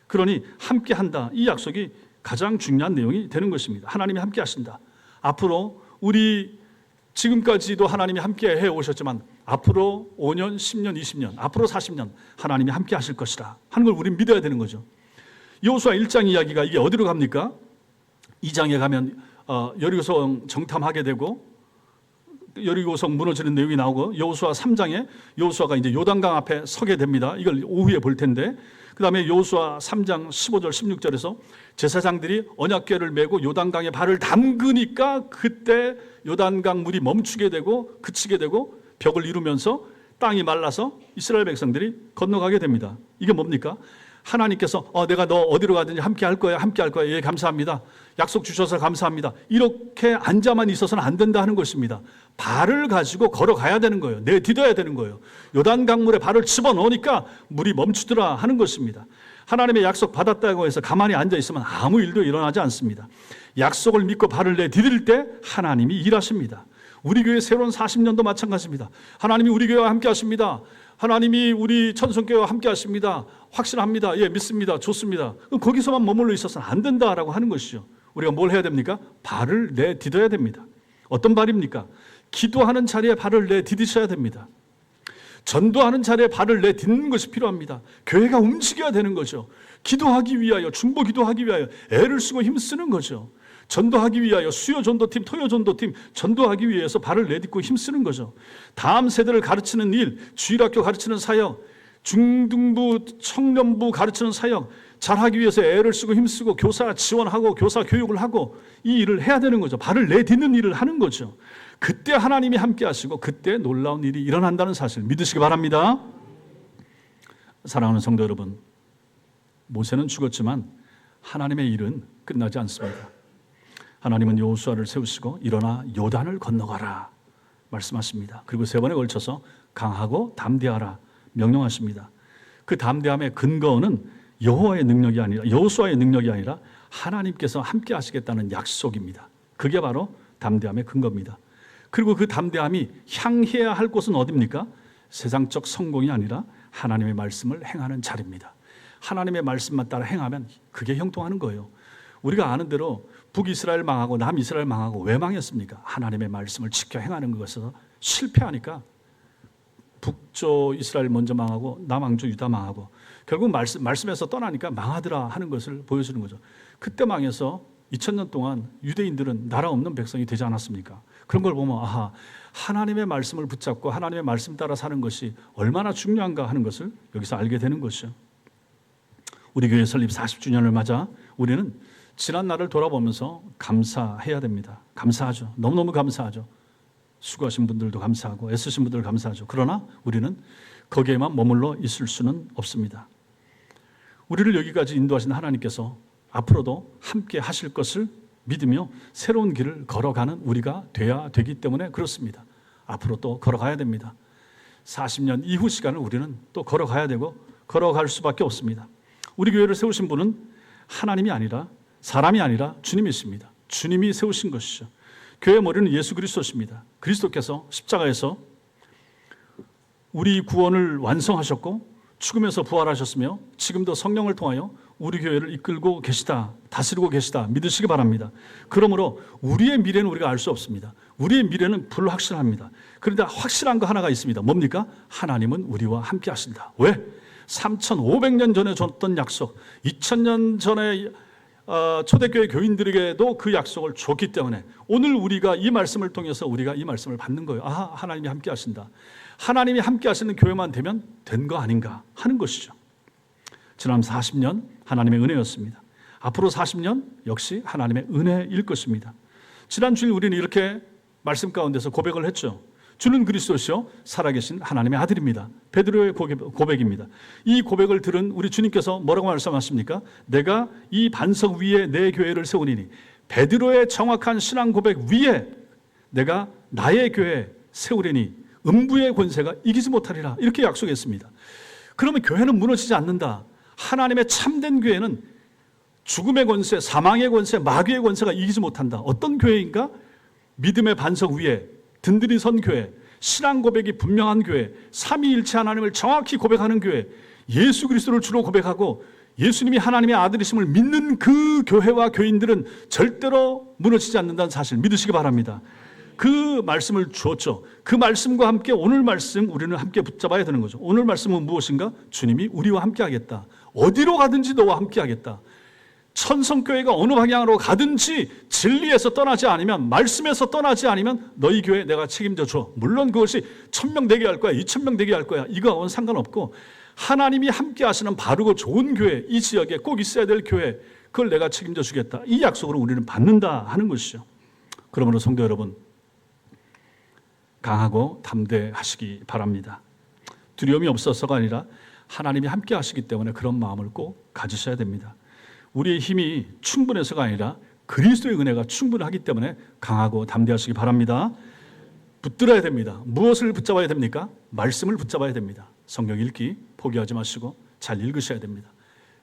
그러니 함께 한다. 이 약속이 가장 중요한 내용이 되는 것입니다. 하나님이 함께 하신다. 앞으로 우리 지금까지도 하나님이 함께 해오셨지만 앞으로 5년, 10년, 20년, 앞으로 40년 하나님이 함께 하실 것이다 하는 걸 우리는 믿어야 되는 거죠. 여호수아 1장 이야기가 이게 어디로 갑니까? 2장에 가면 여리고성 정탐하게 되고 여리고성 무너지는 내용이 나오고, 여호수아 3장에 여호수아가 이제 요단강 앞에 서게 됩니다. 이걸 오후에 볼 텐데, 그 다음에 여호수아 3장 15절 16절에서 제사장들이 언약궤를 메고 요단강에 발을 담그니까 그때 요단강 물이 멈추게 되고 그치게 되고 벽을 이루면서 땅이 말라서 이스라엘 백성들이 건너가게 됩니다. 이게 뭡니까? 하나님께서 내가 너 어디로 가든지 함께 할 거야, 함께 할 거야. 예, 감사합니다. 약속 주셔서 감사합니다. 이렇게 앉아만 있어서는 안 된다 하는 것입니다. 발을 가지고 걸어가야 되는 거예요. 내디뎌야 되는 거예요. 요단강물에 발을 집어넣으니까 물이 멈추더라 하는 것입니다. 하나님의 약속 받았다고 해서 가만히 앉아 있으면 아무 일도 일어나지 않습니다. 약속을 믿고 발을 내디딜 때 하나님이 일하십니다. 우리 교회 새로운 40년도 마찬가지입니다. 하나님이 우리 교회와 함께 하십니다. 하나님이 우리 천성교회와 함께 하십니다. 확신합니다. 예, 믿습니다. 좋습니다. 그럼 거기서만 머물러 있어서는 안 된다라고 하는 것이죠. 우리가 뭘 해야 됩니까? 발을 내디뎌야 됩니다. 어떤 발입니까? 기도하는 자리에 발을 내디디셔야 됩니다. 전도하는 자리에 발을 내딛는 것이 필요합니다. 교회가 움직여야 되는 거죠. 기도하기 위하여, 중보 기도하기 위하여 애를 쓰고 힘쓰는 거죠. 전도하기 위하여 수요 전도팀, 토요 전도팀 전도하기 위해서 발을 내딛고 힘쓰는 거죠. 다음 세대를 가르치는 일, 주일학교 가르치는 사역, 중등부, 청년부 가르치는 사역 잘하기 위해서 애를 쓰고 힘쓰고 교사 지원하고 교사 교육을 하고 이 일을 해야 되는 거죠. 발을 내딛는 일을 하는 거죠. 그때 하나님이 함께 하시고 그때 놀라운 일이 일어난다는 사실 믿으시기 바랍니다. 사랑하는 성도 여러분, 모세는 죽었지만 하나님의 일은 끝나지 않습니다. 하나님은 여호수아를 세우시고 일어나 요단을 건너가라 말씀하십니다. 그리고 3번에 걸쳐서 강하고 담대하라 명령하십니다. 그 담대함의 근거는 여호와의 능력이 아니라, 여호수아의 능력이 아니라 하나님께서 함께 하시겠다는 약속입니다. 그게 바로 담대함의 근거입니다. 그리고 그 담대함이 향해야 할 곳은 어디입니까? 세상적 성공이 아니라 하나님의 말씀을 행하는 자리입니다. 하나님의 말씀만 따라 행하면 그게 형통하는 거예요. 우리가 아는 대로 북이스라엘 망하고 남이스라엘 망하고 왜 망했습니까? 하나님의 말씀을 지켜 행하는 것에서 실패하니까 북조 이스라엘 먼저 망하고 남왕조 유다 망하고 결국 말씀에서 떠나니까 망하더라 하는 것을 보여주는 거죠. 그때 망해서 2000년 동안 유대인들은 나라 없는 백성이 되지 않았습니까? 그런 걸 보면 아하, 하나님의 말씀을 붙잡고 하나님의 말씀 따라 사는 것이 얼마나 중요한가 하는 것을 여기서 알게 되는 것이죠. 우리 교회 설립 40주년을 맞아 우리는 지난 날을 돌아보면서 감사해야 됩니다. 감사하죠. 너무너무 감사하죠. 수고하신 분들도 감사하고 애쓰신 분들 감사하죠. 그러나 우리는 거기에만 머물러 있을 수는 없습니다. 우리를 여기까지 인도하신 하나님께서 앞으로도 함께 하실 것을 믿으며 새로운 길을 걸어가는 우리가 돼야 되기 때문에 그렇습니다. 앞으로 또 걸어가야 됩니다. 40년 이후 시간을 우리는 또 걸어가야 되고 걸어갈 수밖에 없습니다. 우리 교회를 세우신 분은 하나님이 아니라, 사람이 아니라 주님이십니다. 주님이 세우신 것이죠. 교회의 머리는 예수 그리스도십니다. 그리스도께서 십자가에서 우리 구원을 완성하셨고 죽음에서 부활하셨으며 지금도 성령을 통하여 우리 교회를 이끌고 계시다, 다스리고 계시다 믿으시기 바랍니다. 그러므로 우리의 미래는 우리가 알 수 없습니다. 우리의 미래는 불확실합니다. 그런데 확실한 거 하나가 있습니다. 뭡니까? 하나님은 우리와 함께 하신다. 왜? 3500년 전에 줬던 약속, 2000년 전에 초대교회 교인들에게도 그 약속을 줬기 때문에 오늘 우리가 이 말씀을 통해서 우리가 이 말씀을 받는 거예요. 아하, 하나님이 함께 하신다. 하나님이 함께 하시는 교회만 되면 된 거 아닌가 하는 것이죠. 지난 40년 하나님의 은혜였습니다. 앞으로 40년 역시 하나님의 은혜일 것입니다. 지난 주일 우리는 이렇게 말씀 가운데서 고백을 했죠. 주는 그리스도시요 살아계신 하나님의 아들입니다. 베드로의 고백입니다. 이 고백을 들은 우리 주님께서 뭐라고 말씀하십니까? 내가 이 반석 위에 내 교회를 세우리니, 베드로의 정확한 신앙 고백 위에 내가 나의 교회 세우리니 음부의 권세가 이기지 못하리라, 이렇게 약속했습니다. 그러면 교회는 무너지지 않는다. 하나님의 참된 교회는 죽음의 권세, 사망의 권세, 마귀의 권세가 이기지 못한다. 어떤 교회인가? 믿음의 반석 위에 든든히 선 교회, 신앙 고백이 분명한 교회, 삼위일체 하나님을 정확히 고백하는 교회, 예수 그리스도를 주로 고백하고 예수님이 하나님의 아들이심을 믿는 그 교회와 교인들은 절대로 무너지지 않는다는 사실 믿으시기 바랍니다. 그 말씀을 주었죠. 그 말씀과 함께 오늘 말씀 우리는 함께 붙잡아야 되는 거죠. 오늘 말씀은 무엇인가? 주님이 우리와 함께 하겠다. 어디로 가든지 너와 함께 하겠다. 천성교회가 어느 방향으로 가든지 진리에서 떠나지 않으면, 말씀에서 떠나지 않으면 너희 교회 내가 책임져 줘. 물론 그것이 1000명 되게 할 거야, 2000명 되게 할 거야, 이거하고는 상관없고 하나님이 함께 하시는 바르고 좋은 교회, 이 지역에 꼭 있어야 될 교회, 그걸 내가 책임져 주겠다. 이 약속으로 우리는 받는다 하는 것이죠. 그러므로 성도 여러분, 강하고 담대하시기 바랍니다. 두려움이 없어서가 아니라 하나님이 함께 하시기 때문에 그런 마음을 꼭 가지셔야 됩니다. 우리의 힘이 충분해서가 아니라 그리스도의 은혜가 충분하기 때문에 강하고 담대하시기 바랍니다. 붙들어야 됩니다. 무엇을 붙잡아야 됩니까? 말씀을 붙잡아야 됩니다. 성경 읽기 포기하지 마시고 잘 읽으셔야 됩니다.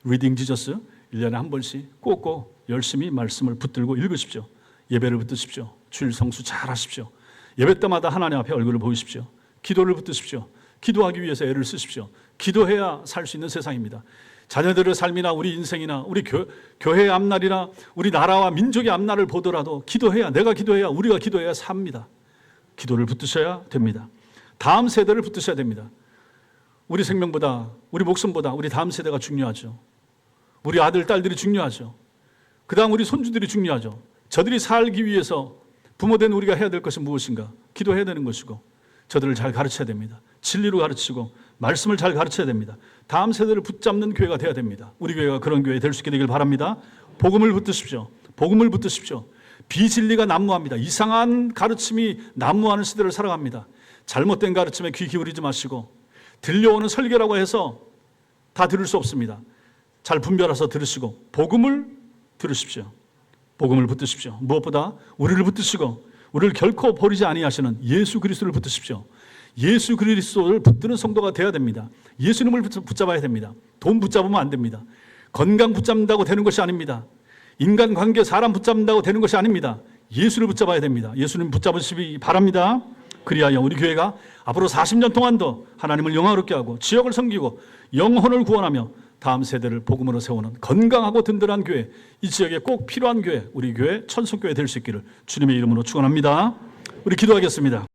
리딩 지저스 1년에 한 번씩 꼭꼭 열심히 말씀을 붙들고 읽으십시오. 예배를 붙드십시오. 주일 성수 잘 하십시오. 예배 때마다 하나님 앞에 얼굴을 보이십시오. 기도를 붙드십시오. 기도하기 위해서 애를 쓰십시오. 기도해야 살 수 있는 세상입니다. 자녀들의 삶이나 우리 인생이나 우리 교회의 앞날이나 우리 나라와 민족의 앞날을 보더라도 기도해야, 내가 기도해야, 우리가 기도해야 삽니다. 기도를 붙드셔야 됩니다. 다음 세대를 붙드셔야 됩니다. 우리 생명보다, 우리 목숨보다 우리 다음 세대가 중요하죠. 우리 아들, 딸들이 중요하죠. 그 다음 우리 손주들이 중요하죠. 저들이 살기 위해서 부모된 우리가 해야 될 것이 무엇인가? 기도해야 되는 것이고, 저들을 잘 가르쳐야 됩니다. 진리로 가르치고 말씀을 잘 가르쳐야 됩니다. 다음 세대를 붙잡는 교회가 되어야 됩니다. 우리 교회가 그런 교회 될 수 있게 되길 바랍니다. 복음을 붙드십시오. 복음을 붙드십시오. 비진리가 난무합니다. 이상한 가르침이 난무하는 시대를 살아갑니다. 잘못된 가르침에 귀 기울이지 마시고, 들려오는 설교라고 해서 다 들을 수 없습니다. 잘 분별해서 들으시고 복음을 들으십시오. 복음을 붙드십시오. 무엇보다 우리를 붙드시고 우리를 결코 버리지 아니하시는 예수 그리스도를 붙드십시오. 예수 그리스도를 붙드는 성도가 되어야 됩니다. 예수님을 붙잡아야 됩니다. 돈 붙잡으면 안 됩니다. 건강 붙잡는다고 되는 것이 아닙니다. 인간관계, 사람 붙잡는다고 되는 것이 아닙니다. 예수를 붙잡아야 됩니다. 예수님 붙잡으시기 바랍니다. 그리하여 우리 교회가 앞으로 40년 동안도 하나님을 영화롭게 하고 지역을 섬기고 영혼을 구원하며 다음 세대를 복음으로 세우는 건강하고 든든한 교회, 이 지역에 꼭 필요한 교회, 우리 교회 천성교회 될 수 있기를 주님의 이름으로 축원합니다. 우리 기도하겠습니다.